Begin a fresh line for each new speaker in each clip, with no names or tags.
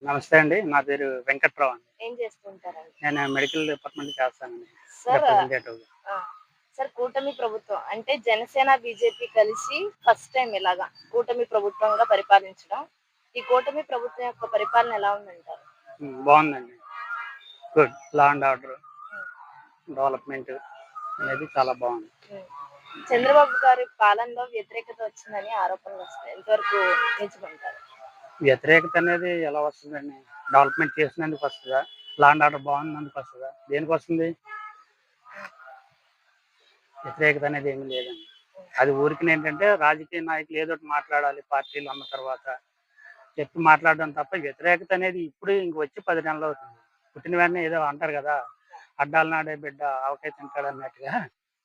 నమస్తే అండి. నా పేరు వెంకట్రావు అండి.
ఏం చేస్తుంటారండి?
నేను మెడికల్ డిపార్ట్‌మెంట్ చేస్తానండి.
సార్
రిప్రజెంటేటివ్‌గా.
ఆ! సార్ కూటమి ప్రభుత్వం అంటే జనసేన, బీజేపీ కలిసి ఫస్ట్ టైమ్ ఇలాగా కూటమి ప్రభుత్వంగా పరిపాలించడం. ఈ కూటమి ప్రభుత్వం యొక్క పరిపాలన ఎలా ఉందంటారు?
బావుందండి. గుడ్. లా అండ్ ఆర్డర్
హ్మ్.
డెవలప్‌మెంట్ అనేది చాలా బావుంది.
హ్మ్. చంద్రబాబు గారి పాలనలో వ్యతిరేకత వచ్చిందని ఆరోపణలొస్తున్నాయి. ఎంతవరకు నిజమంటారు?
వ్యతిరేకత అనేది ఎలా వస్తుందండి? డెవలప్‌మెంట్ చేసినందుకు వస్తదా? లా అండ్ ఆర్డర్ బాగున్నందుకు వస్తదా? దేనికొస్తుంది? వ్యతిరేకత అనేది ఏమీ లేదండి. అది ఊరికనేంటంటే రాజకీయ నాయకులు ఏదో ఒకటి మాట్లాడాలి పార్టీలు అన్న తర్వాత చెప్పి మాట్లాడడం తప్ప వ్యతిరేకత అనేది ఇప్పుడు ఇంక వచ్చి 10 నెలలవుతుంది. పుట్టిన వెంటనే ఏదో అంటారు గదా! అడ్డాలు నాడే బిడ్డ ఆవకాయ తింటాడన్నట్టుగా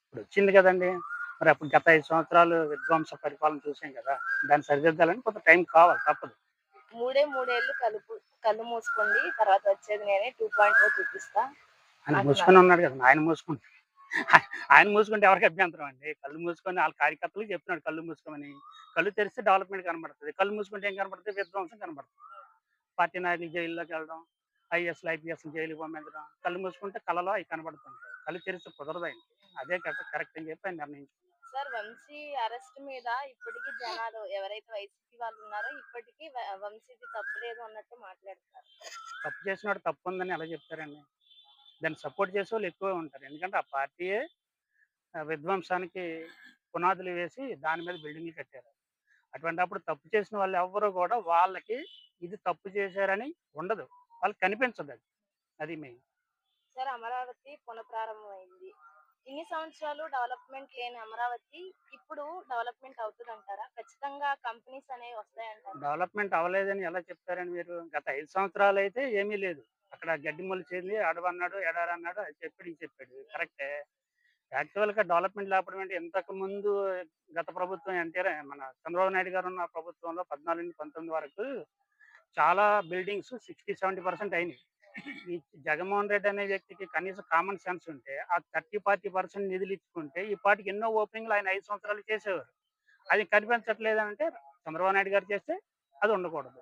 ఇప్పుడొచ్చింది గదండీ! మరి అప్పుడు గత 5 సంవత్సరాలు విధ్వంస పరిపాలన చూసాం గదా! దాన్ని సరిదిద్దాలంటే కొంత టైం కావాలి తప్పదు.
మూడేళ్లు కళ్ళు మూసుకోండి. తర్వాత వచ్చేది నేనే 2.0 చూపిస్తా
ఆయన
అంటున్నారు.
మూసుకొని ఉన్నాడు గదా! ఆయన మూసుకుంటే ఆయన మూసుకుంటే ఎవరికి అభ్యంతరం అండి. కళ్ళు మూసుకొని ఆళ్ళ కార్యకర్తలకు చెప్తున్నాడు కళ్ళు మూసుకోమని. కళ్ళు తెరిస్తే డెవలప్‌మెంట్ కనబడతది. కళ్ళు మూసుకుంటే ఏం కనబడతది? విధ్వంసం కనబడతది. పార్టీ నాయకులు జైల్లోకెళ్ళడం, ఐఏఎస్‌లు, ఐపీఎస్‌లు జైలుకి పంపించడం. కళ్ళు మూసుకుంటే కలలో అయి కనబడుతుంటాయి. కళ్ళు తెరిస్తే కుదరదండి. అదే కరెక్ట్ అని చెప్పి ఆయన నిర్ణయించుకున్నారు.
సార్ వంశీ అరెస్ట్ మీద ఇప్పటికి జనాలు ఎవరైతే వైసీపీ వాళ్ళు ఉన్నారో ఇప్పటికి వంశీది తప్పు లేదు అన్నట్టు మాట్లాడుతున్నారు.
తప్పు చేసినోడు తప్పుందని ఎలా చెప్తారండి? దాన్ని సపోర్ట్ చేసేవాళ్ళు ఎక్కువే ఉంటారు. ఎందుకంటే ఆ పార్టీయే విధ్వంసానికి పునాదులు వేసి దాని మీద బిల్డింగ్‌లు కట్టారు. అటువంటప్పుడు తప్పు చేసిన వాళ్ళెవ్వరు గూడా వాళ్ళకి ఇది తప్పు చేశారని ఉండదు. వాళ్ళకి కనిపించదది. అది మెయిన్.
సార్ అమరావతి పునఃప్రారంభమైంది. ఇన్ని సంవత్సరాలు డెవలప్‌మెంట్ లేని అమరావతి ఇప్పుడు డెవలప్‌మెంట్ అవుతదంటారా? ఖచ్చితంగా కంపెనీస్ అనేవి వస్తాయంటారా?
డెవలప్‌మెంట్ అవ్వలేదని ఎలా చెప్తారండి మీరు? గత 5 సంవత్సరాలైతే ఏమీ లేదు. అక్కడ గడ్డి మొలిచింది, అడవన్నాడు, ఎడారన్నాడు, అది చెప్పాడు, ఇది చెప్పాడు. కరెక్టే. యాక్చువల్‌గా డెవలప్‌మెంట్ లేకపోవడం అంటే ఇంతకుముందు గత ప్రభుత్వం మన చంద్రబాబు నాయుడు గారున్న ప్రభుత్వంలో 14-19 వరకు చాలా బిల్డింగ్స్ 60, 70% అయినాయి. ఈ జగన్మోహన్ రెడ్డి అనే వ్యక్తికి కనీసం కామన్ సెన్స్ ఉంటే ఆ 30, 40% నిధులిచ్చుకుంటే ఈ పాటికి ఎన్నో ఓపెనింగ్‌లు ఆయన 5 సంవత్సరాలు చేసేవారు. అది కనిపించట్లేదనంటే చంద్రబాబు నాయుడు గారు చేస్తే అది ఉండకూడదు.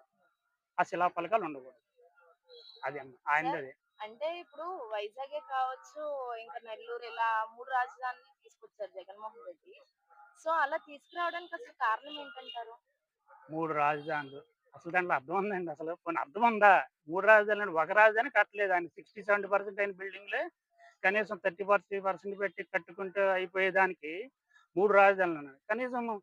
ఆ శిలాఫలకాలు ఉండకూడదు. అది
సార్
ఆయనదది.
అంటే ఇప్పుడు వైజాగే కావచ్చు, ఇంకా నెల్లూరు ఇలా 3 రాజధానులు తీసుకొచ్చారు జగన్మోహన్ రెడ్డి. సో, అలా తీసుకురావడానికి అసలు కారణం ఏంటంటారు?
3 రాజధానులు. అసలు దాంట్లో అర్థం ఉందండి అసలు? పోనీ అర్థం ఉందా? 3 రాజధానులు ఒక రాజధాని కట్టలేదు. ఆయన 60, 70% అయిన బిల్డింగ్‌లే కనీసం 30, 40% పెట్టి కట్టుకుంటూ అయిపోయేదానికి 3 రాజధానులన్నారు. కనీసం